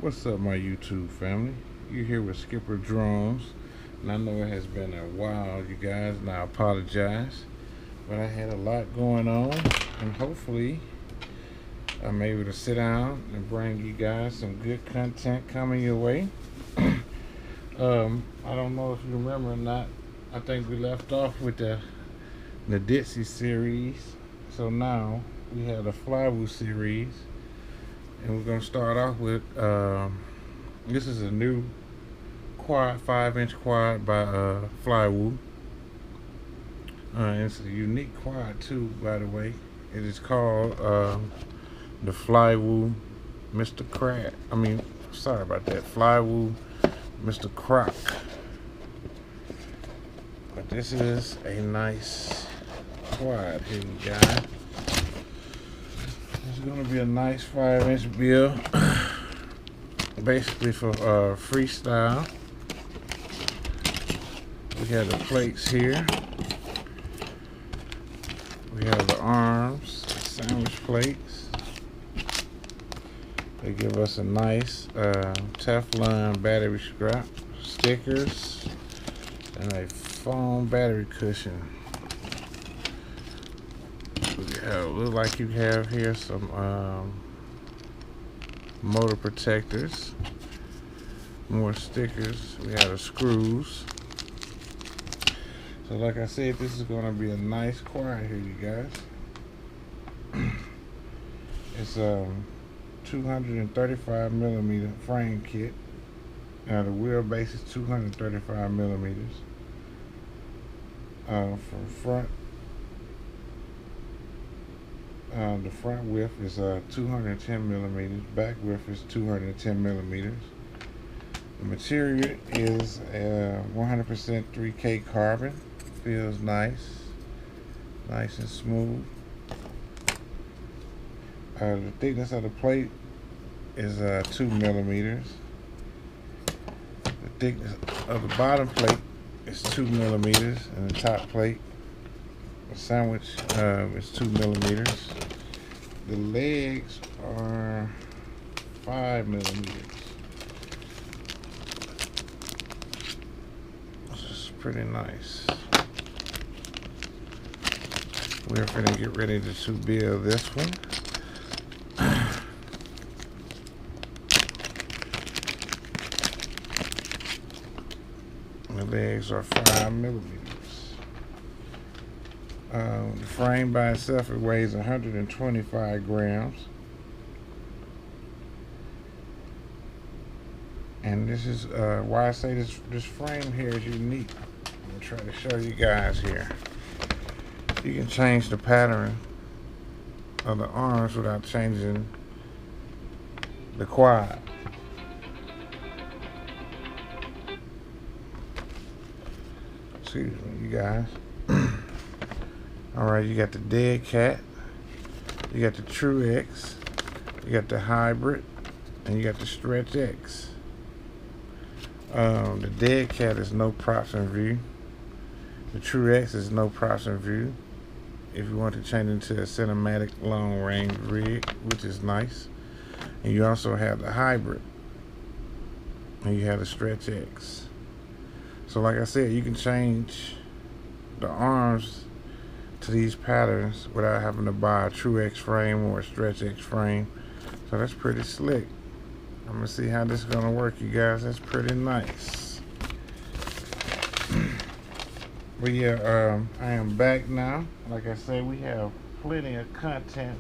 What's up, my YouTube family? You're here with Skipper Drones, and I know it has been a while, you guys, and I apologize, but I had a lot going on, and hopefully I'm able to sit down and bring you guys some good content coming your way. I don't know if you remember or not. I think we left off with the Ditsy series, so now we have the Flywoo series. And we're going to start off with, this is a new quad, 5-inch quad by Flywoo. It's a unique quad too, by the way. It is called the Flywoo Mr.Croc. Sorry about that. Flywoo Mr.Croc. But this is a nice quad here, you guys. It's going to be a nice 5-inch build, basically for freestyle. We have the plates here. We have the arms, sandwich plates. They give us a nice Teflon battery strap, stickers, and a foam battery cushion. Look like you have here some motor protectors, more stickers. We have the screws. So like I said, this is going to be a nice quad here, you guys. It's a 235 millimeter frame kit. Now the wheelbase is 235 millimeters. From front. The front width is 210 millimeters. Back width is 210 millimeters. The material is 100% 3K carbon. Feels nice and smooth. The thickness of the plate is 2 millimeters. The thickness of the bottom plate is 2 millimeters, and the top plate, the sandwich, is 2 millimeters. The legs are 5 millimeters. This is pretty nice. We're gonna get ready to build this one. The legs are 5 millimeters. The frame by itself, it weighs 125 grams. And this is why I say this frame here is unique. I'm going to try to show you guys here. You can change the pattern of the arms without changing the quad. Excuse me, you guys. Alright, you got the Dead Cat, you got the True X, you got the Hybrid, and you got the Stretch X. The Dead Cat is no props in view. The True X is no props in view. If you want to change into a cinematic long range rig, which is nice. And you also have the Hybrid, and you have the Stretch X. So like I said, you can change the arms to these patterns without having to buy a True X frame or a Stretch X frame. So that's pretty slick. I'm gonna see how this is gonna work, you guys. That's pretty nice. But yeah, I am back now. Like I said, we have plenty of content.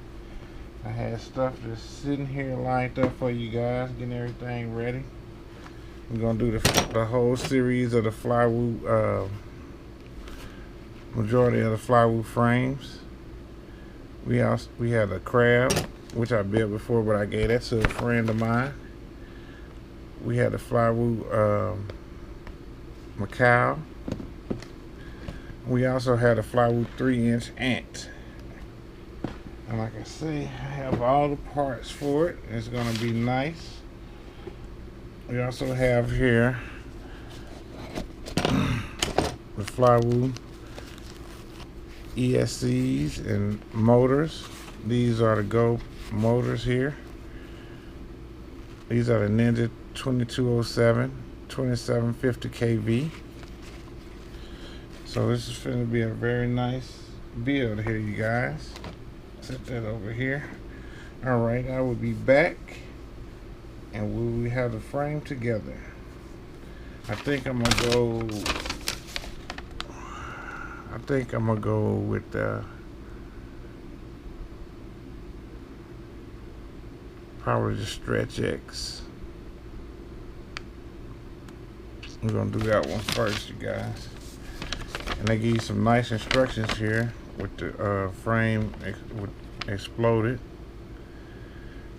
I had stuff just sitting here lined up for you guys, getting everything ready. I'm gonna do the whole series of the Flywoo, majority of the Flywoo frames. We had a crab, which I built before, but I gave that to a friend of mine. We had the Flywoo Macau. We also had a Flywoo 3-inch ant. And like I say, I have all the parts for it. It's gonna be nice. We also have here the Flywoo ESCs and motors. These are the Go motors here. These are the Ninja 2207 2750 kV. So this is going to be a very nice build here, you guys. Set that over here. Alright, I will be back and we have the frame together. I think I'm gonna go with probably the Stretch X. I'm gonna do that one first, you guys. And they give you some nice instructions here with the frame exploded.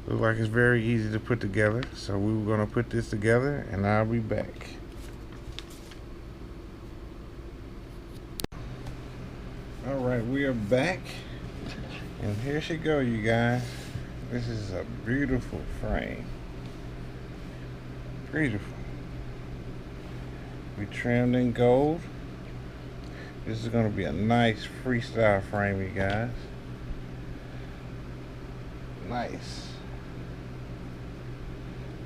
Looks like it's very easy to put together. So we were gonna put this together and I'll be back. Alright, we are back. And here she go, you guys. This is a beautiful frame. Beautiful. We trimmed in gold. This is going to be a nice freestyle frame, you guys. Nice.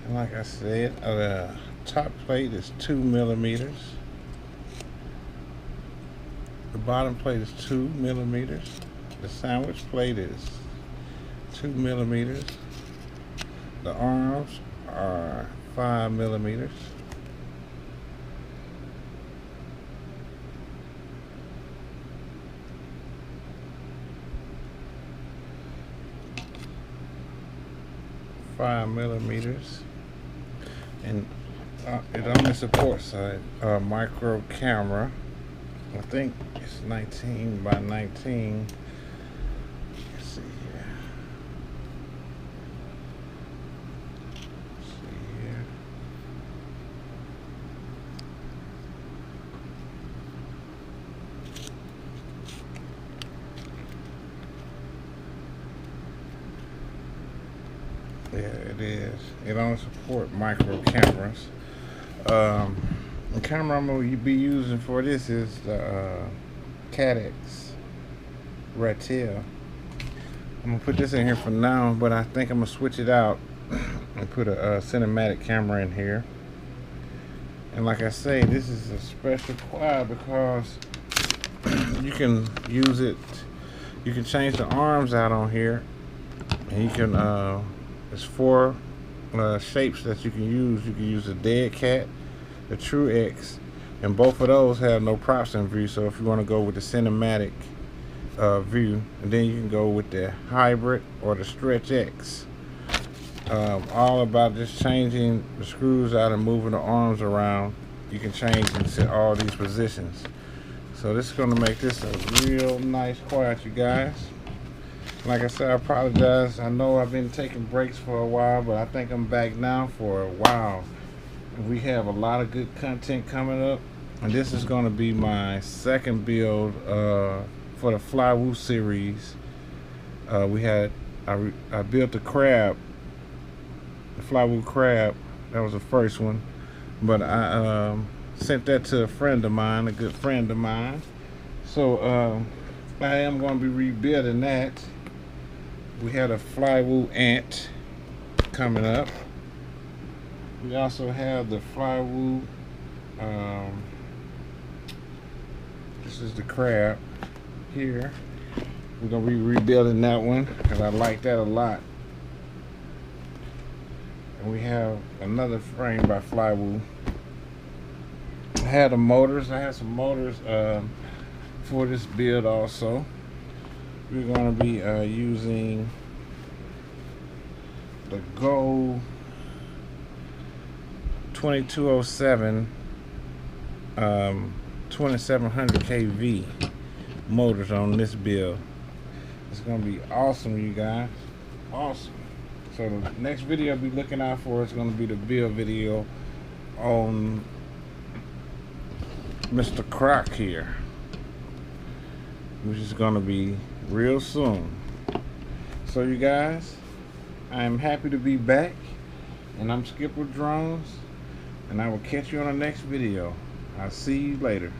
And like I said, the top plate is 2 millimeters. The bottom plate is 2 millimeters. The sandwich plate is 2 millimeters. The arms are 5 millimeters. And it only supports a micro camera. I think it's 19 by 19. Let's see here. Yeah, it is. It only supports micro cameras. The camera I'm going to be using for this is the Cadex Ratel. I'm going to put this in here for now, but I think I'm going to switch it out and put a cinematic camera in here. And like I say, this is a special quad because you can use it, you can change the arms out on here, and you can there's 4 shapes that you can use. You can use a dead cat, the True X, and both of those have no props in view. So if you want to go with the cinematic view, and then you can go with the hybrid or the Stretch X. All about just changing the screws out and moving the arms around. You can change and set all these positions. So this is going to make this a real nice quad, you guys. Like I said, I apologize. I know I've been taking breaks for a while, but I think I'm back now for a while. We have a lot of good content coming up, and this is going to be my second build for the Flywoo series. I built the crab, the Flywoo crab. That was the first one, but I sent that to a friend of mine, a good friend of mine. So I am going to be rebuilding that. We had a Flywoo ant coming up. We also have the Flywoo, this is the crab here. We're going to be rebuilding that one because I like that a lot. And we have another frame by Flywoo. I had some motors for this build also. We're going to be using the Go 2207 2700 kV motors on this build. It's going to be awesome, you guys. Awesome. So the next video I'll be looking out for is going to be the build video on Mr. Croc here, which is going to be real soon. So you guys, I am happy to be back, and I'm Skipper Drones, and I will catch you on the next video. I'll see you later.